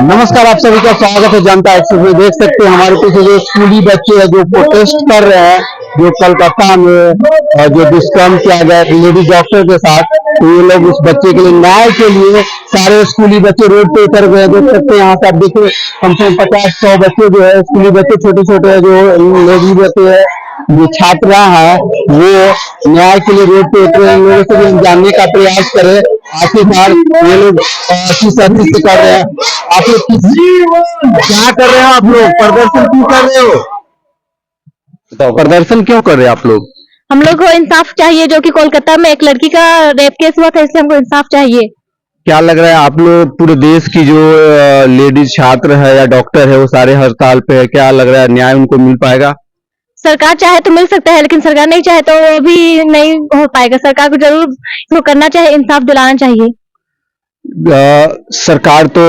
नमस्कार, आप सभी का स्वागत है जनता एक्सप्रेस में। देख सकते हैं हमारे पीछे जो स्कूली बच्चे हैं जो प्रोटेस्ट कर रहे हैं, जो कलकत्ता में जो दुष्कर्म किया गया लेडी डॉक्टर के साथ, तो ये लोग उस बच्चे के लिए न्याय के लिए सारे स्कूली बच्चे रोड पे उतर गए। देख सकते हैं यहाँ से आप देखिए कम से कम 50-100 बच्चे जो है स्कूली बच्चे छोटे छोटे जो लेडी बच्चे है जो छात्रा है वो न्याय के लिए रोड पे उतरे। इन लोगों से भी जानने का प्रयास करें आखिरकार ये लोग किस अर्थ से कर रहे हैं। आप लोग क्या कर रहे हो? आप लोग प्रदर्शन क्यों कर रहे हो? बताओ, प्रदर्शन क्यों कर रहे हैं आप लोग? हम लोग को इंसाफ चाहिए। जो कि कोलकाता में एक लड़की का रेप केस हुआ था, इसलिए हमको इंसाफ चाहिए। क्या लग रहा है आप लोग पूरे देश की जो लेडीज छात्र है या डॉक्टर है वो सारे हड़ताल पे है, क्या लग रहा है न्याय उनको मिल पाएगा? सरकार चाहे तो मिल सकता है, लेकिन सरकार नहीं चाहे तो वो भी नहीं हो पाएगा। सरकार को जरूर इसको करना चाहिए, इंसाफ दिलाना चाहिए। सरकार तो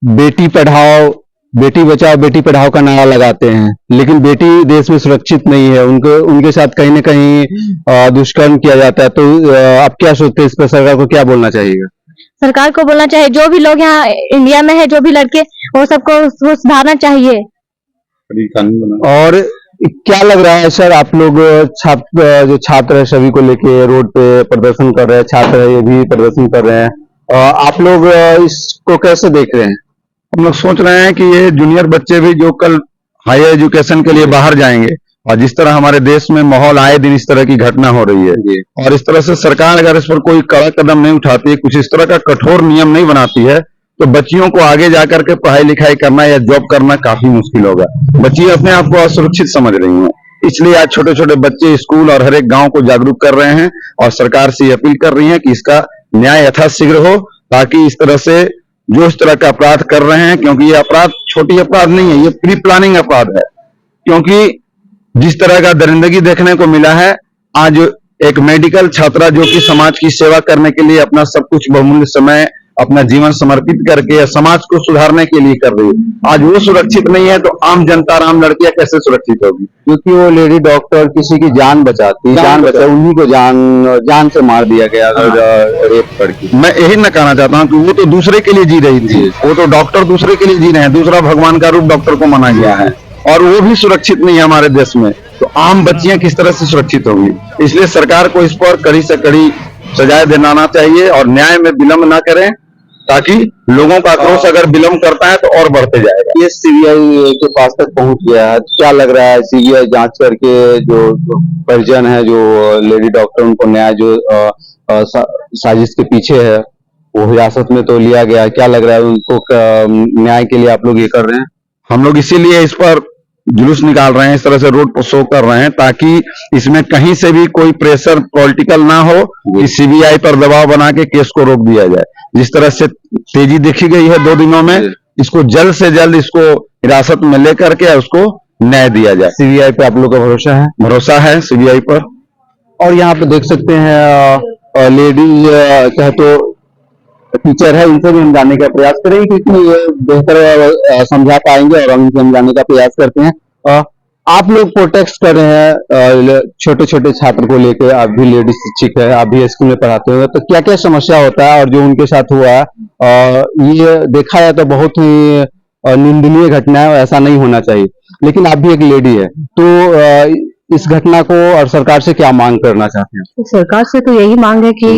बेटी पढ़ाओ बेटी बचाओ बेटी पढ़ाओ का नारा लगाते हैं, लेकिन बेटी देश में सुरक्षित नहीं है। उनके साथ कहीं न कहीं दुष्कर्म किया जाता है। तो आप क्या सोचते हैं इस पर? सरकार को क्या बोलना चाहिए? सरकार को बोलना चाहिए जो भी लोग यहाँ इंडिया में है, जो भी लड़के, वो सबको सुधारना चाहिए। और क्या लग रहा है सर, आप लोग जो छात्र है सभी को लेके रोड पे प्रदर्शन कर रहे हैं, छात्र है ये भी प्रदर्शन कर रहे हैं, आप लोग इसको कैसे देख रहे हैं? हम लोग सोच रहे हैं कि ये जूनियर बच्चे भी जो कल हायर एजुकेशन के लिए बाहर जाएंगे, और जिस तरह हमारे देश में माहौल आए दिन इस तरह की घटना हो रही है, और इस तरह से सरकार अगर इस पर कोई कड़ा कदम नहीं उठाती है, कुछ इस तरह का कठोर नियम नहीं बनाती है, तो बच्चियों को आगे जाकर के पढ़ाई लिखाई करना या जॉब करना काफी मुश्किल होगा। बच्ची अपने आप को असुरक्षित समझ रही हैं, इसलिए आज छोटे छोटे बच्चे स्कूल और हर एक गांव को जागरूक कर रहे हैं और सरकार से अपील कर रही हैं कि इसका न्याय यथाशीघ्र हो, ताकि इस तरह से जो इस तरह का अपराध कर रहे हैं, क्योंकि ये अपराध छोटी अपराध नहीं है, ये प्री प्लानिंग अपराध है। क्योंकि जिस तरह का दरिंदगी देखने को मिला है, आज एक मेडिकल छात्रा जो कि समाज की सेवा करने के लिए अपना सब कुछ बहुमूल्य समय अपना जीवन समर्पित करके समाज को सुधारने के लिए कर रही है, आज वो सुरक्षित नहीं है, तो आम जनता आम लड़कियां कैसे सुरक्षित होगी? क्योंकि वो लेडी डॉक्टर किसी की जान बचाती, जान बचा उन्हीं को जान से मार दिया गया रेप करके। मैं यही न कहना चाहता हूँ कि वो तो दूसरे के लिए जी रही थी, वो तो डॉक्टर दूसरे के लिए जी रहे हैं, दूसरा भगवान का रूप डॉक्टर को माना गया है, और वो भी सुरक्षित नहीं है हमारे देश में, तो आम बच्चियां किस तरह से सुरक्षित होंगी? इसलिए सरकार को इस पर कड़ी से कड़ी सजाएं दिलाना चाहिए और न्याय में विलंब ना करें, ताकि लोगों का आक्रोश अगर विलंब करता है तो और बढ़ते जाएगा। ये सीबीआई के पास तक पहुंच गया है, क्या लग रहा है सीबीआई जांच करके जो परिजन है जो लेडी डॉक्टर उनको न्याय जो साजिश के पीछे है वो हिरासत में तो लिया गया है, क्या लग रहा है उनको न्याय के लिए आप लोग ये कर रहे हैं? हम लोग इसीलिए इस पर जुलूस निकाल रहे हैं, इस तरह से रोड पर शो कर रहे हैं, ताकि इसमें कहीं से भी कोई प्रेशर पॉलिटिकल ना हो कि सीबीआई पर दबाव बना के केस को रोक दिया जाए। जिस तरह से तेजी देखी गई है 2 दिनों में, इसको जल्द से जल्द इसको हिरासत में लेकर के उसको न्याय दिया जाए। सीबीआई पे आप लोग का भरोसा है? भरोसा है सीबीआई पर। और यहाँ पे देख सकते हैं लेडीज चाहे तो टीचर है, इनसे भी हम जानने का प्रयास करेंगे क्योंकि ये बेहतर समझा पाएंगे और हम इनसे समझाने का प्रयास करते हैं। आप लोग प्रोटेस्ट कर रहे हैं छोटे छोटे छात्र को लेकर, आप भी लेडीज शिक्षक है, आप भी स्कूल में पढ़ाते हो, तो क्या क्या समस्या होता है? और जो उनके साथ हुआ ये देखा जाए तो बहुत ही निंदनीय घटना है, ऐसा नहीं होना चाहिए, लेकिन आप भी एक लेडी है, तो इस घटना को और सरकार से क्या मांग करना चाहते हैं? तो सरकार से तो यही मांग है कि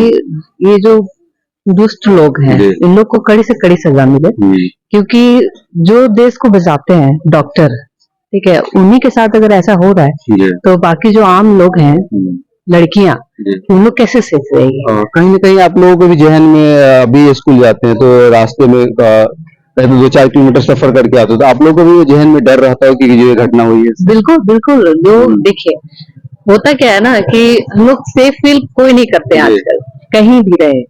ये जो दुष्ट लोग हैं इन लोग को कड़ी से कड़ी सजा मिले, क्योंकि जो देश को बचाते हैं डॉक्टर, ठीक है, उन्हीं के साथ अगर ऐसा हो रहा है तो बाकी जो आम लोग हैं, लड़कियां, उन लोग कैसे सेफ रहेगी? कहीं ना कहीं आप लोगों को भी जहन में अभी स्कूल जाते हैं तो रास्ते में 2-4 किलोमीटर सफर करके आते हो, तो आप लोगों को भी जहन में डर रहता हो कि ये घटना हुई है? बिल्कुल बिल्कुल। जो देखिए होता क्या है ना कि हम लोग सेफ फील कोई नहीं करते आजकल, कहीं भी रहे,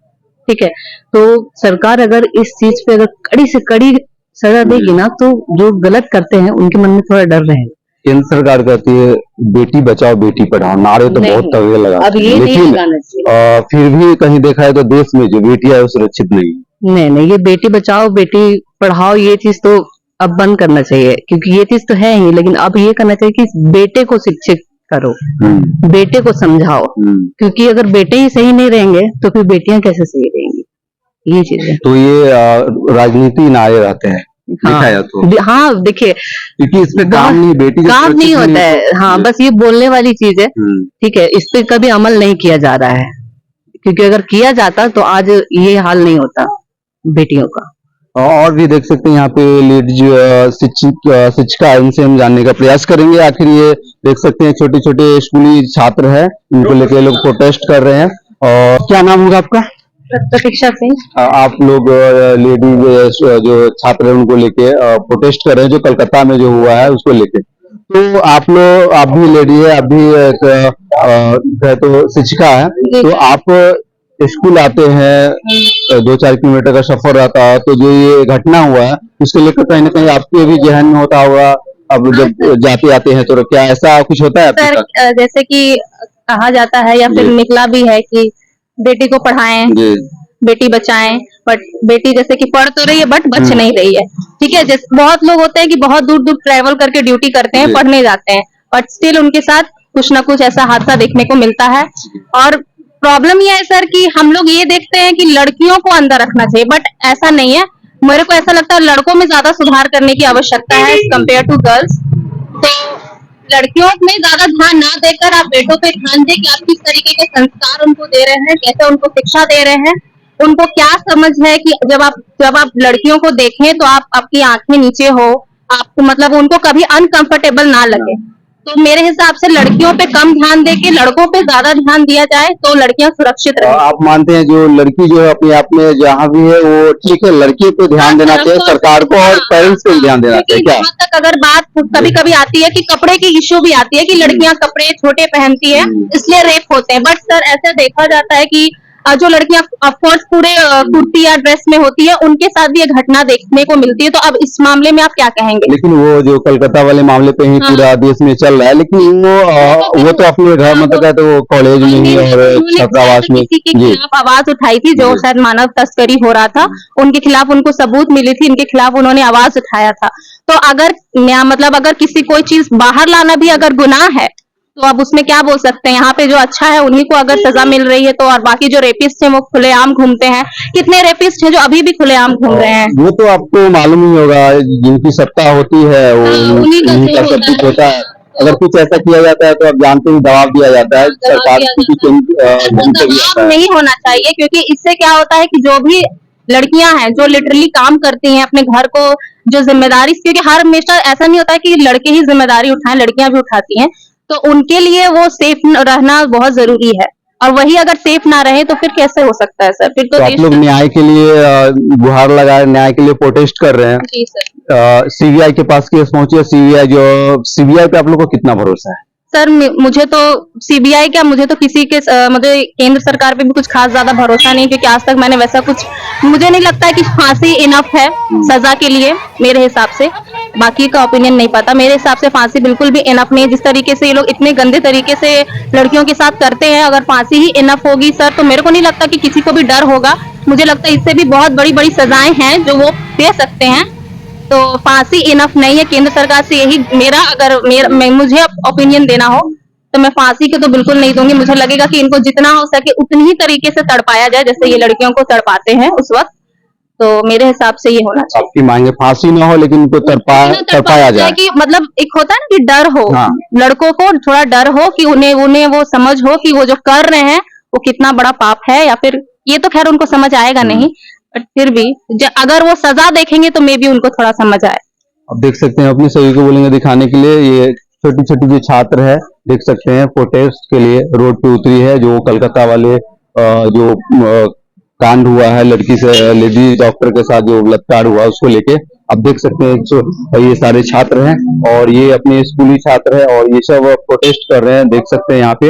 ठीक है, तो सरकार अगर इस चीज पे अगर कड़ी से कड़ी सजा देगी ना, तो जो गलत करते हैं उनके मन में थोड़ा डर रहेगा। केंद्र सरकार कहती है बेटी बचाओ बेटी पढ़ाओ, नारे तो बहुत तगड़े लगा, अब ये लेकिन फिर भी कहीं देखा है तो देश में जो बेटियां है वो सुरक्षित नहीं। नहीं, ये बेटी बचाओ बेटी पढ़ाओ ये चीज तो अब बंद करना चाहिए, क्योंकि ये चीज तो है ही, लेकिन अब ये करना चाहिए कि बेटे को शिक्षित करो, बेटे को समझाओ, क्योंकि अगर बेटे ही सही नहीं रहेंगे तो फिर बेटियां कैसे सही रहेंगी? ये चीज है। तो ये राजनीति ना आए रहते हैं, देखा जाए तो। हाँ देखिए, क्योंकि इसमें काम नहीं, बेटी को काम सुरक्षित नहीं होता है। तो- हाँ, बस ये बोलने वाली चीज है, ठीक है, इस पे कभी अमल नहीं किया जा रहा है, क्योंकि अगर किया जाता तो आज ये हाल नहीं होता बेटियों का। और भी देख सकते हैं यहाँ पे लेडीज शिक्षिका, इनसे हम जानने का प्रयास करेंगे। आखिर ये देख सकते हैं छोटे छोटे स्कूली छात्र हैं, इनको लेकर लोग प्रोटेस्ट कर रहे हैं। और क्या नाम होगा आपका? प्रतीक्षा सिंह। आप लोग लेडीज जो छात्र हैं उनको लेके प्रोटेस्ट कर रहे हैं, जो कलकत्ता में जो हुआ है उसको लेके। तो आप भी लेडी है, आप भी तो शिक्षिका है, तो आप स्कूल आते हैं, 2-4 किलोमीटर का सफर रहता है, तो जो ये घटना हुआ है उसको लेकर कहीं ना कहीं आपके भी जहन में होता होगा, अब जब जाते आते हैं तो क्या ऐसा कुछ होता है आपके साथ? जैसे कि कहा जाता है या फिर निकला भी है कि बेटी को पढ़ाएं, बेटी बचाएं, बट बेटी जैसे कि पढ़ तो रही है बट बच नहीं रही है, ठीक है। जैसे बहुत लोग होते हैं कि बहुत दूर दूर ट्रेवल करके ड्यूटी करते हैं, पढ़ने जाते हैं, बट स्टिल उनके साथ कुछ ना कुछ ऐसा हादसा देखने को मिलता है। और प्रॉब्लम ये है सर कि हम लोग ये देखते हैं कि लड़कियों को अंदर रखना चाहिए, बट ऐसा नहीं है। मेरे को ऐसा लगता है लड़कों में ज्यादा सुधार करने की आवश्यकता है कंपेयर टू गर्ल्स। तो लड़कियों में ज्यादा ध्यान ना देकर आप बेटों पे ध्यान दें कि आप किस तरीके के संस्कार उनको दे रहे हैं, कैसे उनको शिक्षा दे रहे हैं, उनको क्या समझ है कि जब आप लड़कियों को देखें तो आपकी आंखें नीचे हो, आपको मतलब उनको कभी अनकंफर्टेबल ना लगे। तो मेरे हिसाब से लड़कियों पे कम ध्यान देके लड़कों पे ज्यादा ध्यान दिया जाए तो लड़कियां सुरक्षित रहे। आप मानते हैं जो लड़की जो है अपने आप में जहाँ भी है वो ठीक है, लड़की पे ध्यान देना चाहिए सरकार को और पेरेंट्स को ध्यान देना चाहिए क्या? यहाँ तक अगर बात कभी कभी आती है कि कपड़े की इश्यू भी आती है कि लड़कियां कपड़े छोटे पहनती है इसलिए रेप होते हैं, बट सर ऐसा देखा जाता है कि जो लड़कियां ऑफकोर्स पूरे कुर्ती या ड्रेस में होती है उनके साथ भी ये घटना देखने को मिलती है। तो अब इस मामले में आप क्या कहेंगे? लेकिन वो जो कलकत्ता वाले मामले पे ही पूरा देश में चल रहा है, लेकिन वो तो अपने घर मतलब कहते वो कॉलेज में ही और छात्रावास में किसी के खिलाफ आवाज उठाई थी जो शायद मानव तस्करी हो रहा था, उनके खिलाफ उनको सबूत मिली थी, इनके खिलाफ उन्होंने आवाज उठाया था। तो अगर किसी कोई चीज बाहर लाना भी अगर गुनाह है तो अब उसमें क्या बोल सकते हैं? यहाँ पे जो अच्छा है उन्हीं को अगर सजा मिल रही है तो, और बाकी जो रेपिस्ट हैं वो खुलेआम घूमते हैं। कितने रेपिस्ट हैं जो अभी भी खुलेआम घूम रहे हैं? वो तो आपको मालूम ही होगा, जिनकी सत्ता होती है वो उन्हीं का सब कुछ होता है। अगर कुछ ऐसा किया जाता है तो आप जानते हैं दबाव दिया जाता है सरकार दबाव नहीं होना चाहिए, क्योंकि इससे क्या होता है कि जो भी लड़कियां हैं जो लिटरली काम करती हैं अपने घर को, जो जिम्मेदारी, क्योंकि हर हमेशा ऐसा नहीं होता है कि लड़के ही जिम्मेदारी उठाएं, लड़कियां भी उठाती हैं, तो उनके लिए वो सेफ रहना बहुत जरूरी है। और वही अगर सेफ ना रहे तो फिर कैसे हो सकता है सर? फिर तो आप लोग न्याय के लिए गुहार लगाए, न्याय के लिए प्रोटेस्ट कर रहे हैं। जी सर। सीबीआई के पास केस पहुंची है, सीबीआई पे आप लोग को कितना भरोसा है? सर मुझे तो सीबीआई क्या, मुझे तो किसी के मुझे केंद्र सरकार पे भी कुछ खास ज्यादा भरोसा नहीं, क्योंकि आज तक मैंने वैसा कुछ, मुझे नहीं लगता है कि फांसी इनफ है सजा के लिए मेरे हिसाब से। बाकी का ओपिनियन नहीं पता, मेरे हिसाब से फांसी बिल्कुल भी इनफ नहीं है। जिस तरीके से ये लोग इतने गंदे तरीके से लड़कियों के साथ करते हैं, अगर फांसी ही इनफ होगी सर तो मेरे को नहीं लगता कि किसी को भी डर होगा। मुझे लगता है इससे भी बहुत बड़ी बड़ी सजाएं हैं जो वो दे सकते हैं, तो फांसी इनफ नहीं है। केंद्र सरकार से यही मुझे ओपिनियन देना हो तो मैं फांसी के तो बिल्कुल नहीं दूंगी। मुझे लगेगा कि इनको जितना हो सके उतनी ही तरीके से तड़पाया जाए जैसे ये लड़कियों को तड़पाते हैं उस वक्त, तो मेरे हिसाब से ये होना चाहिए। आपकी मांगे फांसी ना हो लेकिन उनको तड़पाया जाए, कि मतलब एक होता है ना कि डर हो, हाँ। लड़कों को थोड़ा डर हो कि उन्हें वो समझ हो कि वो जो कर रहे हैं वो कितना बड़ा पाप है, या फिर ये तो खैर उनको समझ आएगा नहीं, बट फिर भी अगर वो सजा देखेंगे तो मे बी उनको थोड़ा समझ आए। अब देख सकते हैं अपनी सभी को बोलेंगे दिखाने के लिए, ये छोटी छोटी जो छात्र है देख सकते हैं प्रोटेस्ट के लिए रोड पे उतरी है। जो कलकत्ता वाले जो कांड हुआ है लड़की से, लेडी डॉक्टर के साथ जो बलात्कार हुआ उसको लेके, अब देख सकते हैं ये सारे छात्र हैं और ये अपने स्कूली छात्र है और ये सब प्रोटेस्ट कर रहे हैं। देख सकते हैं यहाँ पे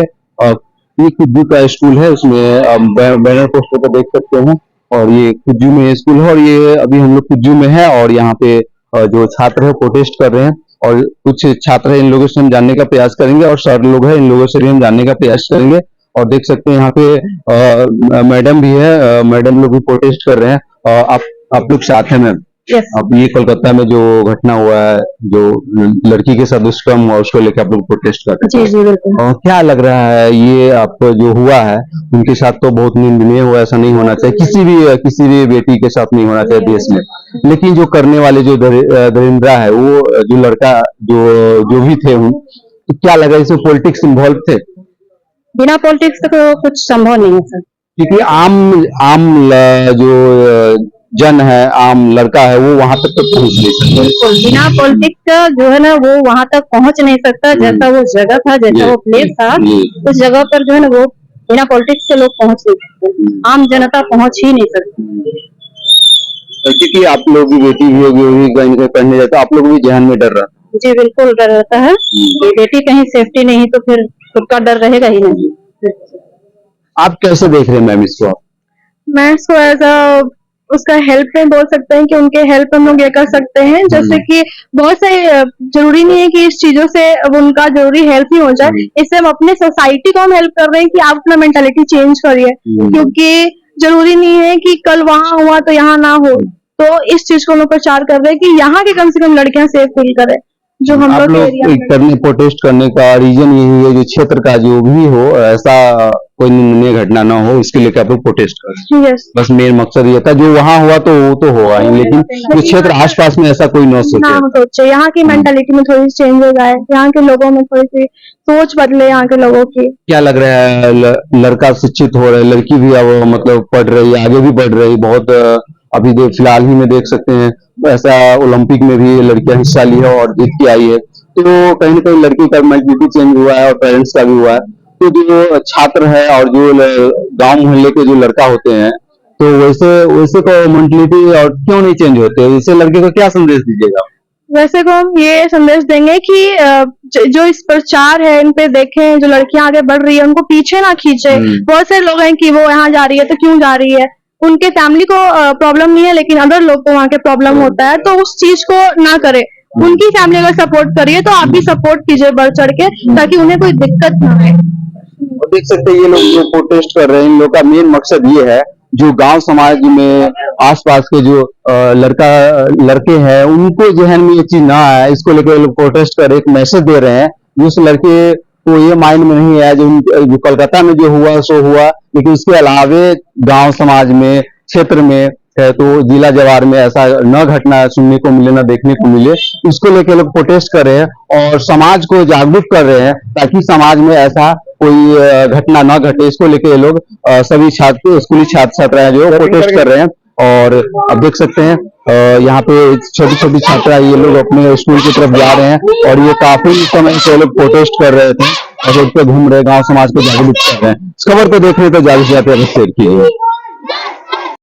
ये खुज्जू का स्कूल है, उसमें बैनर पोस्टर पे देख सकते हैं, और ये खुज्जू में स्कूल है और ये अभी हम लोग खुज्जू में है और यहाँ पे जो छात्र है प्रोटेस्ट कर रहे हैं और कुछ छात्र है इन लोगों से हम जानने का प्रयास करेंगे और सर लोग हैं इन लोगों से भी हम जानने का प्रयास करेंगे। और देख सकते हैं यहाँ पे मैडम भी है, मैडम लोग भी प्रोटेस्ट कर रहे हैं। आप लोग साथ हैं मैम? यस। अब ये कोलकाता में जो घटना हुआ है, जो लड़की के साथ दुष्कर्म हुआ, उसको लेकर आप लोग प्रोटेस्ट कर रहे जी हैं, जी बिल्कुल। और क्या लग रहा है ये आपको जो हुआ है उनके साथ तो बहुत निंदनीय हुआ, ऐसा नहीं होना चाहिए, किसी भी बेटी के साथ नहीं होना चाहिए देश में। लेकिन जो करने वाले जो दरिंद्रा है, वो जो लड़का जो भी थे, तो क्या लगा इसमें पॉलिटिक्स इन्वॉल्व थे? बिना पॉलिटिक्स तो कुछ संभव नहीं है सर। क्योंकि जो जन है, आम लड़का है, वो वहां तक तो पहुंच नहीं सकता। बिल्कुल बिना पॉलिटिक्स का जो है ना वो वहां तक पहुंच नहीं सकता। जैसा वो जगह था, जैसा वो प्लेस था, उस जगह पर जो है ना वो बिना पॉलिटिक्स के लोग पहुंच नहीं सकते, आम जनता पहुंच ही नहीं सकती। क्योंकि आप लोग की बेटी भी होगी, वो भी कहीं ना कहीं पढ़ने जाता, आप लोग भी जहन में डर रहा। जी बिल्कुल डर रहता है कि बेटी कहीं सेफ्टी नहीं तो फिर खुद का डर रहेगा ही नहीं। आप कैसे देख रहे हैं मैम इसको? आप मैं इसको एज अ उसका हेल्प में बोल सकते हैं कि उनके हेल्प हम लोग ये कर सकते हैं, जैसे कि बहुत सारे जरूरी नहीं है कि इस चीजों से अब उनका जरूरी हेल्प ही हो जाए, इससे हम अपने सोसाइटी को हम हेल्प कर रहे हैं कि आप अपना मेंटालिटी चेंज करिए, क्योंकि जरूरी नहीं है कि कल वहां हुआ तो यहाँ ना हो। तो इस चीज को हम लोग प्रचार कर रहे हैं कि यहाँ के कम से कम लड़कियां सेफ फील करें, जो हम आप लोग के लोग एरिया में। करने प्रोटेस्ट करने का रीजन यही है, जो क्षेत्र का जो भी हो, ऐसा कोई निंदनीय घटना ना हो, इसके लिए आप लोग प्रोटेस्ट कर रहे हैं। यस। बस मेन मकसद ये था, जो वहां हुआ तो वो तो होगा ही, लेकिन जो क्षेत्र आसपास में ऐसा कोई न ना सोचे। हम सोचे यहाँ की मेंटालिटी में थोड़ी सी चेंज हो जाए, यहाँ के लोगों में थोड़ी सी सोच बदले यहाँ के लोगों की। क्या लग रहा है, लड़का शिक्षित हो रहा है, लड़की भी अब मतलब पढ़ रही है, आगे भी बढ़ रही है बहुत। अभी फिलहाल ही में देख सकते हैं, ऐसा ओलंपिक में भी लड़कियां हिस्सा ली है और जीत के आई है। तो कहीं ना कहीं लड़की का मेंटालिटी चेंज हुआ है और पेरेंट्स का भी हुआ है। तो जो छात्र है और जो गांव मोहल्ले के जो लड़का होते हैं, तो वैसे को मेंटालिटी और क्यों नहीं चेंज होते? इसे लड़के को क्या संदेश दीजिएगा? वैसे को हम ये संदेश देंगे कि जो इस प्रचार है इन पे देखें, जो लड़कियां आगे बढ़ रही है उनको पीछे ना खींचे। बहुत सारे लोग हैं कि वो यहाँ जा रही है तो क्यों जा रही है, उनके फैमिली को प्रॉब्लम नहीं है लेकिन अदर लोग को वहाँ के प्रॉब्लम होता है, तो उस चीज को ना करे। उनकी फैमिली अगर सपोर्ट करिए तो आप भी सपोर्ट कीजिए बढ़ चढ़ के, ताकि उन्हें कोई दिक्कत ना आए। और देख सकते हैं ये लोग जो प्रोटेस्ट कर रहे हैं, इन लोग का मेन मकसद ये है, जो गांव समाज में आसपास के जो लड़के हैं, उनको जहन में ये चीज ना आए, इसको लेकर ये लोग प्रोटेस्ट कर एक मैसेज दे रहे हैं। जिस लड़के को ये माइंड में नहीं आया, जो कोलकाता में जो हुआ सो हुआ, लेकिन इसके अलावे गांव समाज में, क्षेत्र में है, तो जिला जवार में ऐसा न घटना सुनने को मिले, न देखने को मिले, इसको लेकर लोग प्रोटेस्ट कर रहे हैं और समाज को जागरूक कर रहे हैं, ताकि समाज में ऐसा कोई घटना न घटे। इसको लेकर ये लोग सभी स्कूली छात्र छात्राएं जो प्रोटेस्ट कर रहे हैं। और अब देख सकते हैं यहाँ पे छोटी छोटी छात्रा ये लोग अपने स्कूल की तरफ जा रहे हैं, और ये काफी समय से लोग प्रोटेस्ट कर रहे थे, रोड पे घूम रहे, गांव समाज को जागरूक कर रहे हैं। इस खबर को देखने तो ज्यादा से ज्यादा शेयर किए।